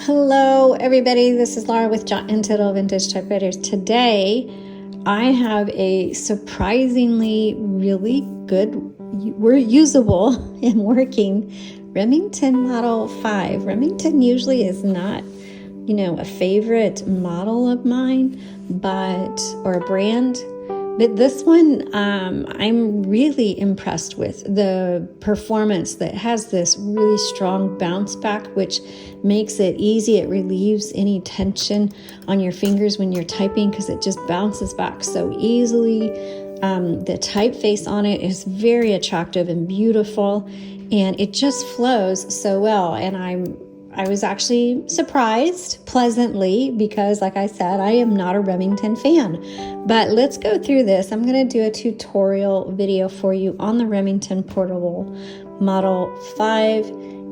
Hello everybody, this is Laura with Jot and Tittle Vintage Typewriters. Today I have a surprisingly really good, usable and working Remington Model 5. Remington usually is not, a favorite model of mine, or a brand. But this one, I'm really impressed with the performance that has this really strong bounce back, which makes it easy. It relieves any tension on your fingers when you're typing because it just bounces back so easily. The typeface on it is very attractive and beautiful, and it just flows so well. And I was actually surprised pleasantly because, like I said, I am not a Remington fan. But let's go through this. I'm going to do a tutorial video for you on the Remington Portable Model 5.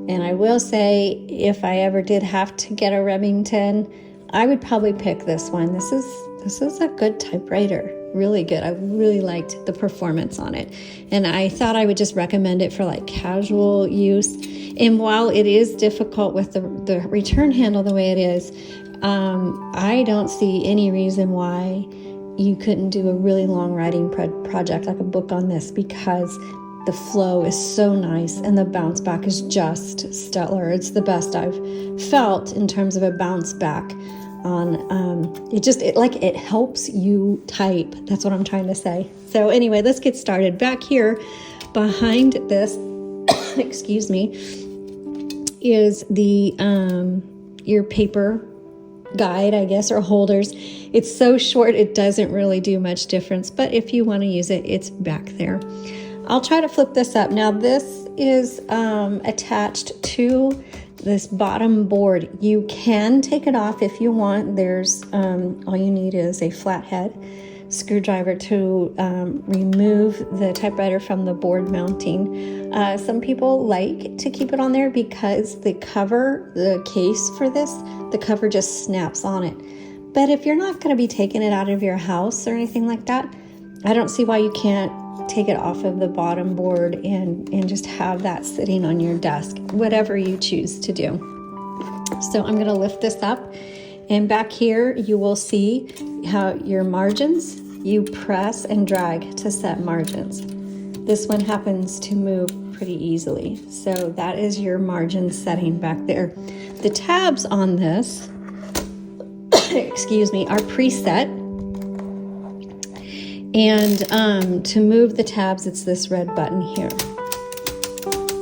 And I will say, if I ever did have to get a Remington, I would probably pick this one. This is a good typewriter. Really good. I really liked the performance on it. And I thought I would just recommend it for like casual use. And while it is difficult with the return handle the way it is, I don't see any reason why you couldn't do a really long writing project like a book on this, because the flow is so nice and the bounce back is just stellar. It's the best I've felt in terms of a bounce back on it helps you type. That's what I'm trying to say. So anyway, let's get started. Back here behind this excuse me, is the your paper guide, I guess, or holders. It's so short it doesn't really do much difference, but if you want to use it, it's back there. I'll try to flip this up. Now this is attached to this bottom board. You can take it off if you want. There's all you need is a flathead screwdriver to remove the typewriter from the board mounting. Some people like to keep it on there because the case for this, the cover just snaps on it. But if you're not going to be taking it out of your house or anything like that, I don't see why you can't take it off of the bottom board and just have that sitting on your desk, whatever you choose to do. So I'm going to lift this up, and back here you will see how your margins, you press and drag to set margins. This one happens to move pretty easily. So that is your margin setting back there. The tabs on this, excuse me, are preset. And to move the tabs, it's this red button here.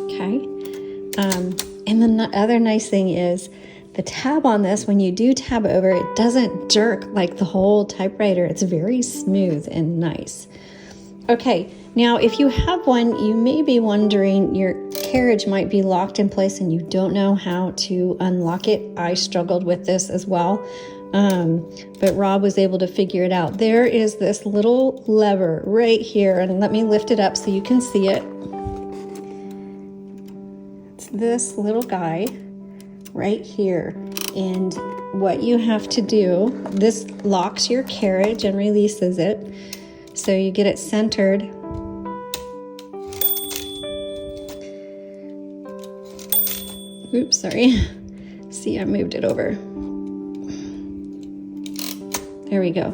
Okay. And the other nice thing is the tab on this, when you do tab over, it doesn't jerk like the whole typewriter. It's very smooth and nice. Okay, now if you have one, you may be wondering, your carriage might be locked in place and you don't know how to unlock it. I struggled with this as well. But Rob was able to figure it out. There is this little lever right here, and let me lift it up so you can see it. It's this little guy right here, and what you have to do, this locks your carriage and releases it, so you get it centered. Oops, sorry. See, I moved it over. There we go.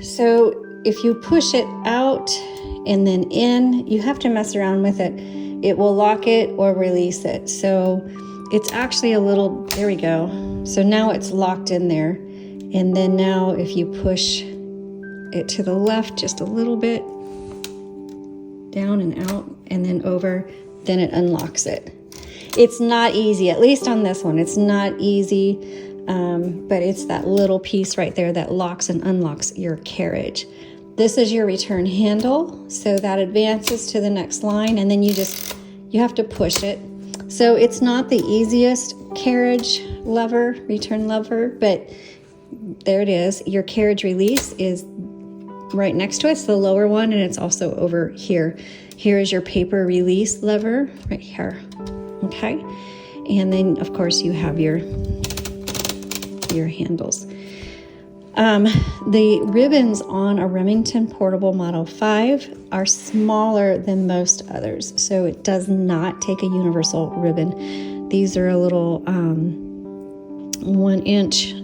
So if you push it out and then in, you have to mess around with it. It will lock it or release it. So it's actually a little, there we go. So now it's locked in there. And then now if you push it to the left just a little bit, down and out, and then over, then it unlocks it. It's not easy, at least on this one. It's not easy. But it's that little piece right there that locks and unlocks your carriage. This is your return handle, so that advances to the next line, and then you have to push it. So it's not the easiest carriage lever, return lever, but there it is. Your carriage release is right next to it. It's the lower one, and it's also over here. Here is your paper release lever right here. Okay, and then of course you have your handles. The ribbons on a Remington Portable Model 5 are smaller than most others, so it does not take a universal ribbon. These are a little 1-inch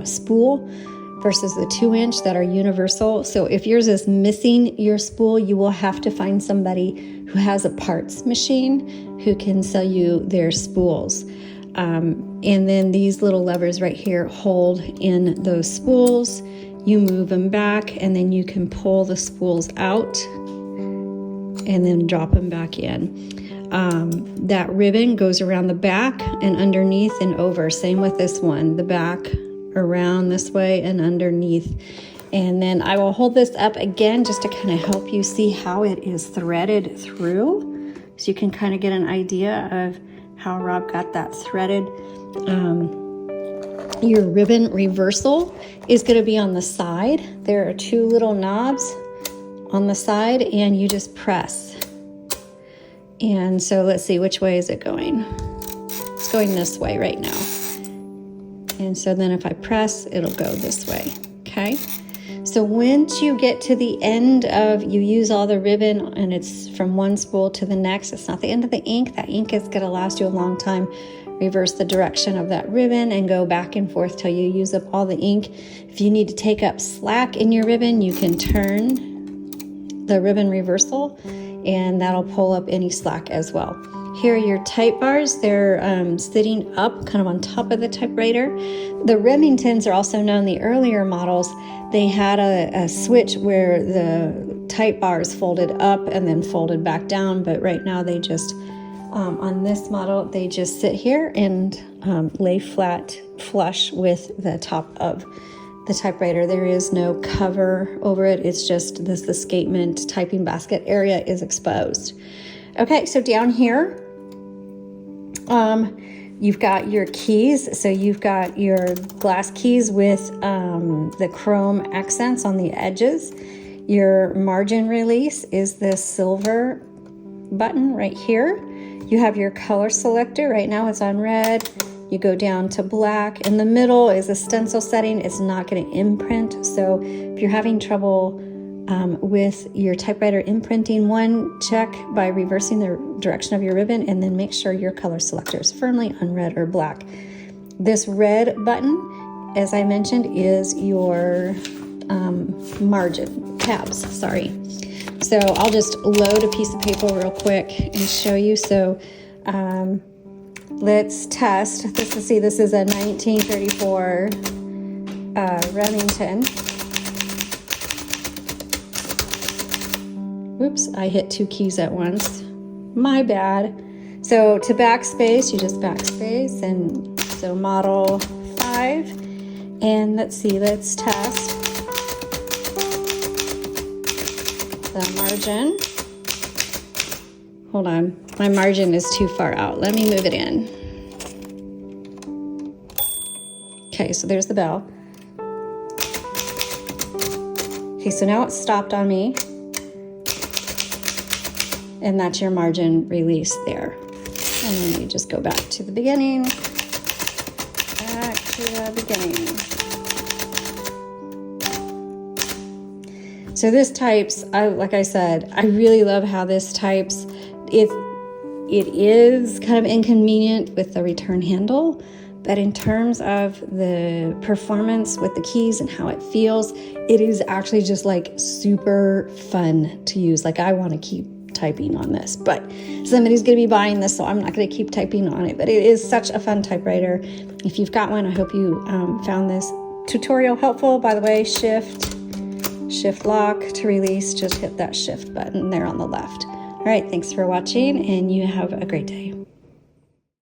spool versus the 2-inch that are universal. So if yours is missing your spool, you will have to find somebody who has a parts machine who can sell you their spools. And then these little levers right here hold in those spools. You move them back, and then you can pull the spools out and then drop them back in. That ribbon goes around the back and underneath and over. Same with this one, the back around this way and underneath. And then I will hold this up again just to kind of help you see how it is threaded through, so you can kind of get an idea of how Rob got that threaded. Your ribbon reversal is going to be on the side. There are 2 little knobs on the side, and you just press. And so let's see, which way is it going? It's going this way right now. And so then if I press, it'll go this way, okay? So once you get to the end of, you use all the ribbon and it's from one spool to the next, it's not the end of the ink. That ink is going to last you a long time. Reverse the direction of that ribbon and go back and forth till you use up all the ink. If you need to take up slack in your ribbon, you can turn the ribbon reversal and that'll pull up any slack as well. Here are your type bars. They're sitting up kind of on top of the typewriter. The Remingtons are also known, the earlier models, they had a switch where the type bars folded up and then folded back down, but right now they just, on this model, they just sit here and lay flat flush with the top of the typewriter. There is no cover over it. It's just this escapement typing basket area is exposed. Okay, so down here, you've got your keys. So you've got your glass keys with the chrome accents on the edges. Your margin release is this silver button right here. You have your color selector. Right now it's on red. You go down to black. In the middle is a stencil setting. It's not going to imprint. So if you're having trouble with your typewriter imprinting, check by reversing the direction of your ribbon and then make sure your color selector is firmly on red or black. This red button, as I mentioned, is your margin tabs, sorry. So I'll just load a piece of paper real quick and show you. So let's test. This is a 1934 Remington. Oops, I hit 2 keys at once. My bad. So to backspace, you just backspace, and so model 5. And let's test the margin. Hold on, my margin is too far out. Let me move it in. Okay, so there's the bell. Okay, so now it's stopped on me. And that's your margin release there. And then you just go back to the beginning. Back to the beginning. So this types, like I said, I really love how this types. It is kind of inconvenient with the return handle, but in terms of the performance with the keys and how it feels, it is actually just like super fun to use. Like I want to keep typing on this, but somebody's going to be buying this, so I'm not going to keep typing on it. But it is such a fun typewriter. If you've got one, I hope you found this tutorial helpful. By the way, shift lock to release, just hit that shift button there on the left. All right, thanks for watching, and you have a great day.